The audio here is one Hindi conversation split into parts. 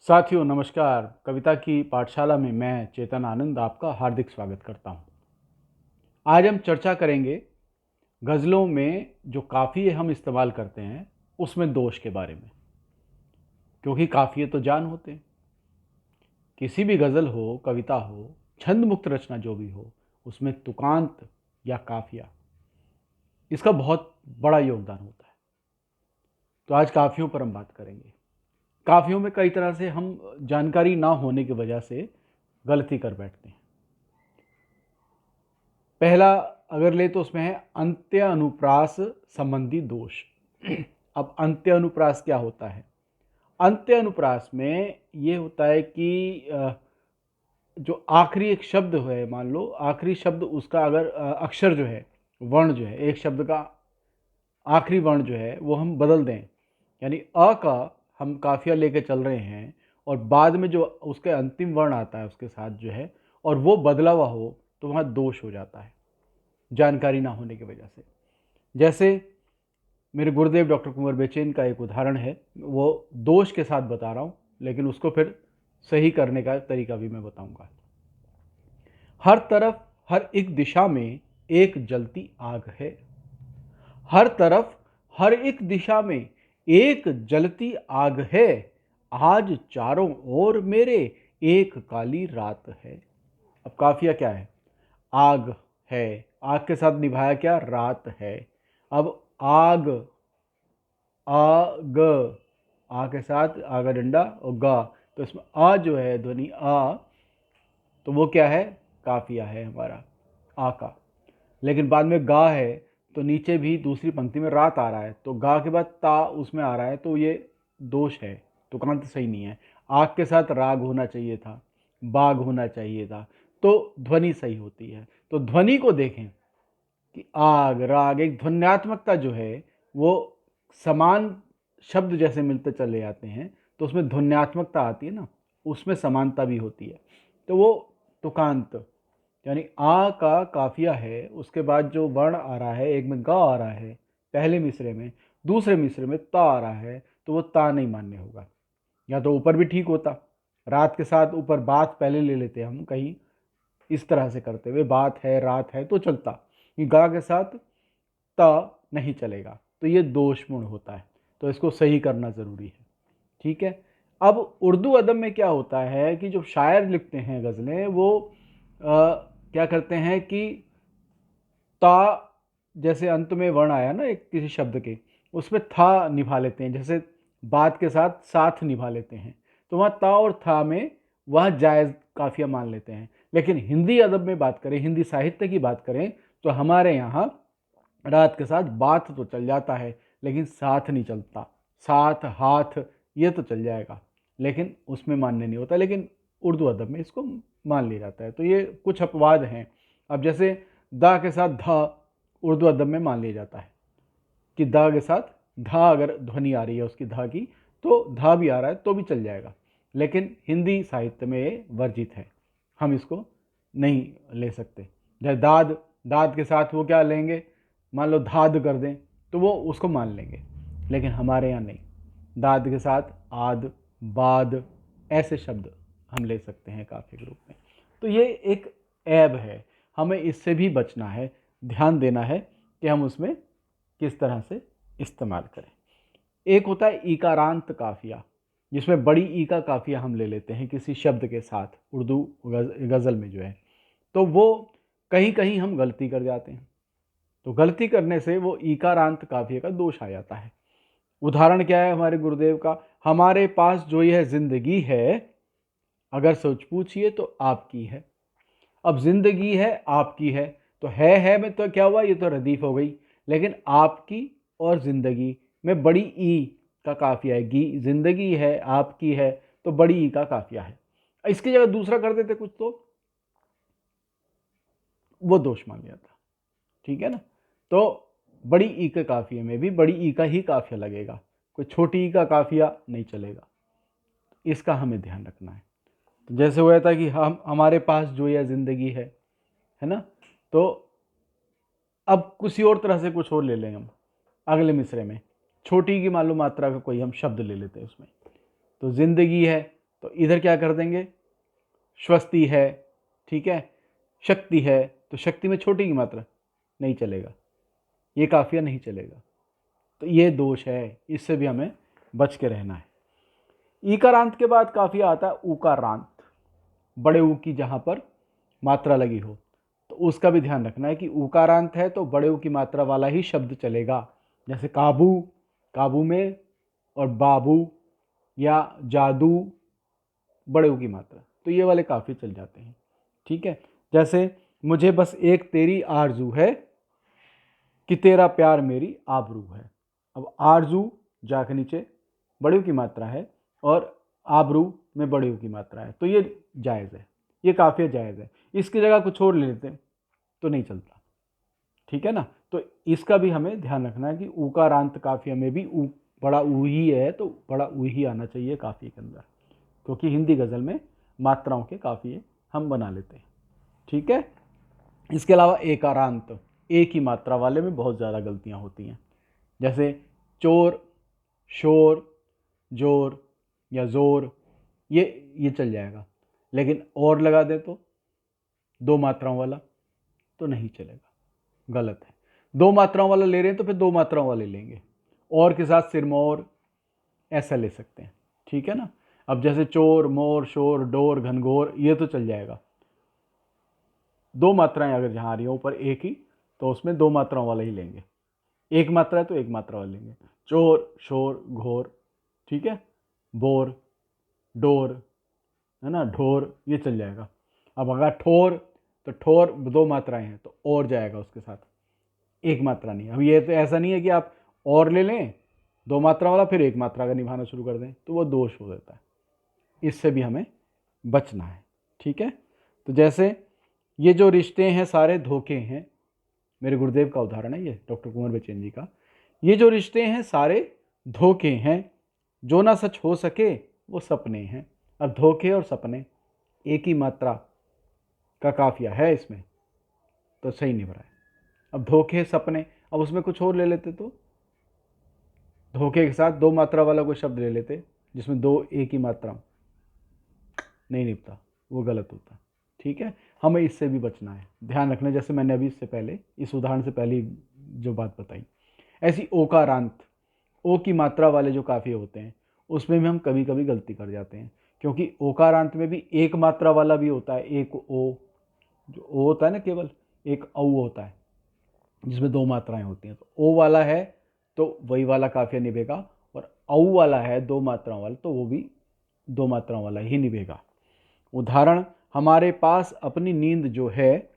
साथियों नमस्कार। कविता की पाठशाला में मैं चेतन आनंद आपका हार्दिक स्वागत करता हूं। आज हम चर्चा करेंगे गज़लों में जो काफ़िए हम इस्तेमाल करते हैं उसमें दोष के बारे में, क्योंकि काफ़िए तो जान होते हैं। किसी भी गज़ल हो, कविता हो, छंद मुक्त रचना जो भी हो, उसमें तुकांत या काफ़िया इसका बहुत बड़ा योगदान होता है। तो आज काफ़ियों पर हम बात करेंगे। काफ़ियों में कई तरह से हम जानकारी ना होने की वजह से गलती कर बैठते हैं। पहला अगर ले तो उसमें है अंत्य अनुप्रास संबंधी दोष। अब अंत्य अनुप्रास क्या होता है? अंत्य अनुप्रास में ये होता है कि जो आखिरी एक शब्द है, मान लो आखिरी शब्द उसका अगर अक्षर जो है, वर्ण जो है, एक शब्द का आखिरी वर्ण जो है वो हम बदल दें, यानी अ का हम काफिया लेके चल रहे हैं और बाद में जो उसके अंतिम वर्ण आता है उसके साथ जो है और वो बदला हुआ हो तो वहाँ दोष हो जाता है, जानकारी ना होने की वजह से। जैसे मेरे गुरुदेव डॉक्टर कुंवर बेचैन का एक उदाहरण है, वो दोष के साथ बता रहा हूँ, लेकिन उसको फिर सही करने का तरीका भी मैं बताऊंगा। हर तरफ हर एक दिशा में एक जलती आग है। हर तरफ हर एक दिशा में एक जलती आग है। आज चारों ओर मेरे एक काली रात है। अब काफिया क्या है? आग है, आग के साथ निभाया क्या? रात है। अब आग, आग, आ के साथ आगा डंडा और गा, तो इसमें आ जो है ध्वनि आ, तो वो क्या है? काफिया है हमारा आ का। लेकिन बाद में गा है तो नीचे भी दूसरी पंक्ति में रात आ रहा है, तो गा के बाद ता उसमें आ रहा है, तो ये दोष है, तुकांत सही नहीं है। आग के साथ राग होना चाहिए था, बाग होना चाहिए था, तो ध्वनि सही होती है। तो ध्वनि को देखें कि आग राग एक ध्वन्यात्मकता जो है वो समान शब्द जैसे मिलते चले जाते हैं तो उसमें ध्वन्यात्मकता आती है ना, उसमें समानता भी होती है। तो वो तुकांत, यानी आ का काफिया है, उसके बाद जो वर्ण आ रहा है, एक में गा आ रहा है पहले मिसरे में, दूसरे मिसरे में ता आ रहा है, तो वो ता नहीं मान्य होगा। या तो ऊपर भी ठीक होता, रात के साथ ऊपर बात पहले ले लेते हम कहीं, इस तरह से करते हुए बात है रात है तो चलता, ये गा के साथ ता नहीं चलेगा, तो ये दोषपूर्ण होता है, तो इसको सही करना ज़रूरी है। ठीक है। अब उर्दू अदब में क्या होता है कि जो शायर लिखते हैं गज़लें, वो क्या करते हैं कि ता जैसे अंत में वर्ण आया ना एक किसी शब्द के, उसमें था निभा लेते हैं, जैसे बात के साथ साथ निभा लेते हैं, तो वहाँ ता और था में वह जायज़ काफिया मान लेते हैं। लेकिन हिंदी अदब में बात करें, हिंदी साहित्य की बात करें, तो हमारे यहाँ रात के साथ बात तो चल जाता है लेकिन साथ नहीं चलता। साथ हाथ ये तो चल जाएगा लेकिन उसमें मान्य नहीं होता, लेकिन उर्दू अदब में इसको मान लिया जाता है। तो ये कुछ अपवाद हैं। अब जैसे दा के साथ धा उर्दू अदब में मान लिया जाता है कि दा के साथ धा अगर ध्वनि आ रही है उसकी धा की, तो धा भी आ रहा है तो भी चल जाएगा, लेकिन हिंदी साहित्य में ये वर्जित है, हम इसको नहीं ले सकते। जैसे दाद, दाद के साथ वो क्या लेंगे, मान लो धाद कर दें तो वो उसको मान लेंगे, लेकिन हमारे यहाँ नहीं। दाद के साथ आद, बाद ऐसे शब्द हम ले सकते हैं काफी के रूप में। तो ये एक ऐब है, हमें इससे भी बचना है, ध्यान देना है कि हम उसमें किस तरह से इस्तेमाल करें। एक होता है ईकारांत काफिया, जिसमें बड़ी ई का काफिया हम ले लेते हैं किसी शब्द के साथ उर्दू गज़ल में जो है, तो वो कहीं कहीं हम गलती कर जाते हैं, तो गलती करने से वो ईकारांत काफिया का दोष आ जाता है। उदाहरण क्या है हमारे गुरुदेव का? हमारे पास जो यह जिंदगी है, अगर सोच पूछिए तो आपकी है। अब जिंदगी है आपकी है, तो है में तो क्या हुआ, ये तो रदीफ हो गई, लेकिन आपकी और जिंदगी में बड़ी ई का काफिया है, जिंदगी है आपकी है, तो बड़ी ई का काफिया है। इसकी जगह दूसरा कर देते कुछ तो वो दोष मान लिया था। ठीक है ना? तो बड़ी ई के काफिये में भी बड़ी ई का ही काफिया लगेगा, कोई छोटी ई का काफिया नहीं चलेगा। इसका हमें ध्यान रखना है। तो जैसे हुआ था कि हम हमारे पास जो यह जिंदगी है ना, तो अब किसी और तरह से कुछ और ले लें हम अगले मिसरे में, छोटी की मालूम मात्रा का कोई हम शब्द ले लेते हैं उसमें, तो जिंदगी है तो इधर क्या कर देंगे, स्वस्ति है, ठीक है, शक्ति है, तो शक्ति में छोटी की मात्रा नहीं चलेगा, ये काफिया नहीं चलेगा। तो ये दोष है, इससे भी हमें बच के रहना है। ईकारांत के बाद काफिया आता है उकारांत, बड़े ऊ की जहां पर मात्रा लगी हो, तो उसका भी ध्यान रखना है कि उकारांत है तो बड़े ऊ की मात्रा वाला ही शब्द चलेगा। जैसे काबू, काबू में, और बाबू या जादू, बड़े ऊ की मात्रा, तो ये वाले काफी चल जाते हैं, ठीक है। जैसे मुझे बस एक तेरी आरजू है कि तेरा प्यार मेरी आबरू है। अब आरजू जा के नीचे बड़े ऊ की मात्रा है और आबरू में बड़े ऊ की मात्रा है, तो ये जायज़ है, ये काफ़ी जायज़ है। इसकी जगह कुछ और ले लेते तो नहीं चलता, ठीक है ना। तो इसका भी हमें ध्यान रखना है कि ऊकारांत काफिया में भी बड़ा ऊ ही है, तो बड़ा ऊ ही आना चाहिए काफिए के अंदर, क्योंकि हिंदी गज़ल में मात्राओं के काफिए हम बना लेते हैं, ठीक है। इसके अलावा एकारांत, एक ही मात्रा वाले में बहुत ज़्यादा गलतियां होती हैं। जैसे चोर, शोर, जोर या जोर, ये चल जाएगा, लेकिन और लगा दे तो दो मात्राओं वाला तो नहीं चलेगा, गलत है। दो मात्राओं वाला ले रहे हैं तो फिर दो मात्राओं वाले लेंगे, और के साथ सिरमौर ऐसा ले सकते हैं, ठीक है ना। अब जैसे चोर, मोर, शोर, डोर, घनघोर, ये तो चल जाएगा। दो मात्राएं अगर जहां आ रही हो ऊपर एक ही, तो उसमें दो मात्राओं वाला ही लेंगे। एक मात्रा है तो एक मात्रा वाला लेंगे। चोर, शोर, घोर, ठीक है, बोर, डोर, है ना, ढोर, ये चल जाएगा। अब अगर ठोर, तो ठोर दो मात्राएं हैं तो और जाएगा उसके साथ, एक मात्रा नहीं। अब ये तो ऐसा नहीं है कि आप और ले लें दो मात्रा वाला फिर एक मात्रा का निभाना शुरू कर दें, तो वो दोष हो जाता है, इससे भी हमें बचना है, ठीक है। तो जैसे ये जो रिश्ते हैं सारे धोखे हैं, मेरे गुरुदेव का उदाहरण है ये, डॉक्टर कुंवर बचेन जी का। ये जो रिश्ते हैं सारे धोखे हैं, जो ना सच हो सके वो सपने हैं। अब धोखे और सपने एक ही मात्रा का काफिया है इसमें, तो सही नहीं भरा है। अब धोखे, सपने, अब उसमें कुछ और ले लेते तो धोखे के साथ दो मात्रा वाला कोई शब्द ले लेते जिसमें दो एक ही मात्रा, नहीं निपटा, वो गलत होता, ठीक है। हमें इससे भी बचना है, ध्यान रखना। जैसे मैंने अभी इससे पहले इस उदाहरण से पहले जो बात बताई, ऐसी ओकारांत, ओ की मात्रा वाले जो काफिए होते हैं उसमें भी हम कभी कभी गलती कर जाते हैं, क्योंकि ओकारांत में भी एक मात्रा वाला भी होता है, एक ओ, जो ओ होता है ना, केवल एक औ होता है जिसमें दो मात्राएं होती हैं। तो ओ वाला है तो वही वाला काफिया निभेगा, और औ वाला है दो मात्राओं वाला तो वो भी दो मात्राओं वाला ही निभेगा। उदाहरण, हमारे पास अपनी नींद जो है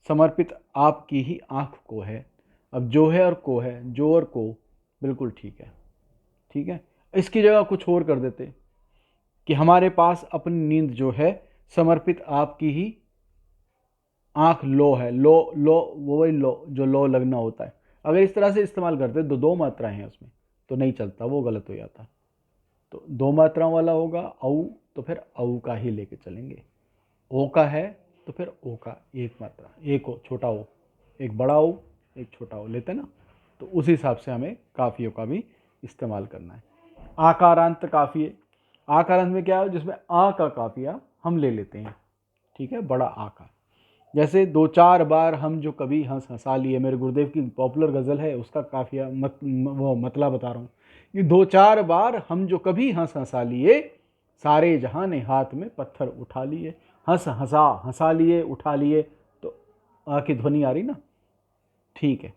समर्पित आपकी ही आंख को है। अब जो है और को है, जो और को बिल्कुल ठीक है, ठीक है। इसकी जगह कुछ और कर देते कि हमारे पास अपनी नींद जो है समर्पित आपकी ही आंख लो है। लो, लो वो वही लो जो लो लगना होता है। अगर इस तरह से इस्तेमाल करते दो मात्राएं हैं उसमें तो नहीं चलता, वो गलत हो जाता। तो दो मात्राओं वाला होगा औ, तो फिर औ का ही लेके चलेंगे। ओ का है तो फिर ओ का एक मात्रा, एक ओ, छोटा ओ, एक बड़ा ओ, एक छोटा ओ लेते ना, तो उस हिसाब से हमें काफियों का भी इस्तेमाल करना है। आकारांत काफिये, आकारांत में क्या है, जिसमें आ का काफिया हम ले लेते हैं, ठीक है, बड़ा आ का। जैसे दो चार बार हम जो कभी हंस हंसा लिए, मेरे गुरुदेव की पॉपुलर गज़ल है, उसका काफिया वो मतलब बता रहा हूँ कि दो चार बार हम जो कभी हंस हंसा लिए, सारे जहां ने हाथ में पत्थर उठा लिए। हंस हंसा, हंसा लिए, उठा लिए, तो आ की ध्वनि आ रही ना, ठीक है,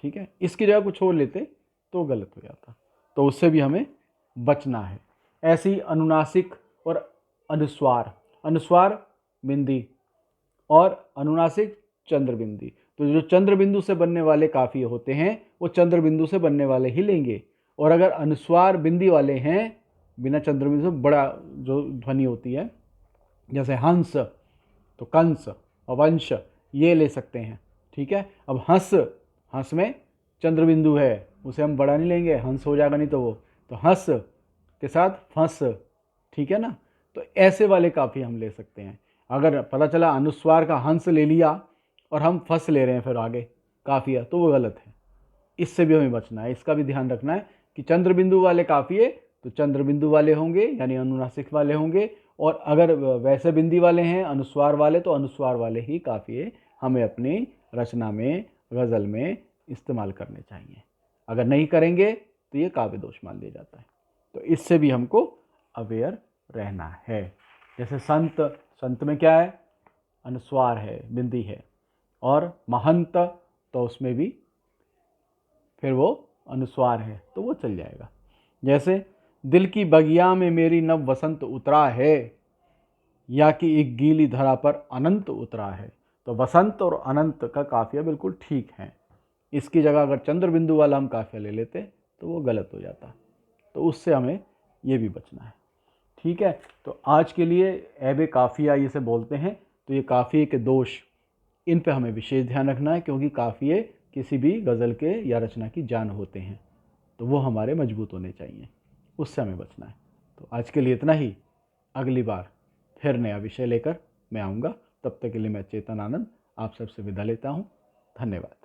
ठीक है। इसकी जगह कुछ और लेते तो गलत हो जाता, तो उससे भी हमें बचना है। ऐसी अनुनासिक और अनुस्वार, अनुस्वार बिंदी और अनुनासिक चंद्र बिंदी, तो जो चंद्र बिंदु से बनने वाले काफिये होते हैं वो चंद्र बिंदु से बनने वाले ही लेंगे, और अगर अनुस्वार बिंदी वाले हैं बिना चंद्र बिंदु से, बड़ा जो ध्वनि होती है, जैसे हंस तो कंस और वंश, ये ले सकते हैं, ठीक है। अब हंस, हंस में चंद्र बिंदु है, उसे हम बड़ा नहीं लेंगे, हंस हो जाएगा नहीं तो वो, तो हंस के साथ फंस, ठीक है ना। तो ऐसे वाले काफी हम ले सकते हैं। अगर पता चला अनुस्वार का हंस ले लिया और हम फंस ले रहे हैं फिर आगे काफिया, तो वो गलत है, इससे भी हमें बचना है। इसका भी ध्यान रखना है कि चंद्र बिंदु वाले काफिये तो चंद्र बिंदु वाले होंगे यानी अनुनासिक वाले होंगे, और अगर वैसे बिंदी वाले हैं अनुस्वार वाले तो अनुस्वार वाले ही काफ़िए हमें अपनी रचना में, गज़ल में इस्तेमाल करने चाहिए। अगर नहीं करेंगे तो ये काव्य दोष मान लिया जाता है। तो इससे भी हमको अवेयर रहना है। जैसे संत, संत में क्या है, अनुस्वार है, बिंदी है, और महंत तो उसमें भी फिर वो अनुस्वार है तो वो चल जाएगा। जैसे दिल की बगिया में मेरी नव वसंत उतरा है, या कि एक गीली धरा पर अनंत उतरा है। तो वसंत और अनंत का काफिया बिल्कुल ठीक है। इसकी जगह अगर चंद्र बिंदु वाला हम काफिया ले लेते तो वो गलत हो जाता। तो उससे हमें ये भी बचना है। ठीक है, तो आज के लिए ऐबे काफिया इसे बोलते हैं। तो ये काफिए के दोष, इन पे हमें विशेष ध्यान रखना है, क्योंकि काफिए किसी भी गज़ल के या रचना की जान होते हैं। तो वो हमारे मजबूत होने चाहिए, उससे हमें बचना है। तो आज के लिए इतना ही। अगली बार फिर नया विषय लेकर मैं आऊँगा। तब तक के लिए मैं चेतन आनंद आप सबसे विदा लेता हूँ। धन्यवाद।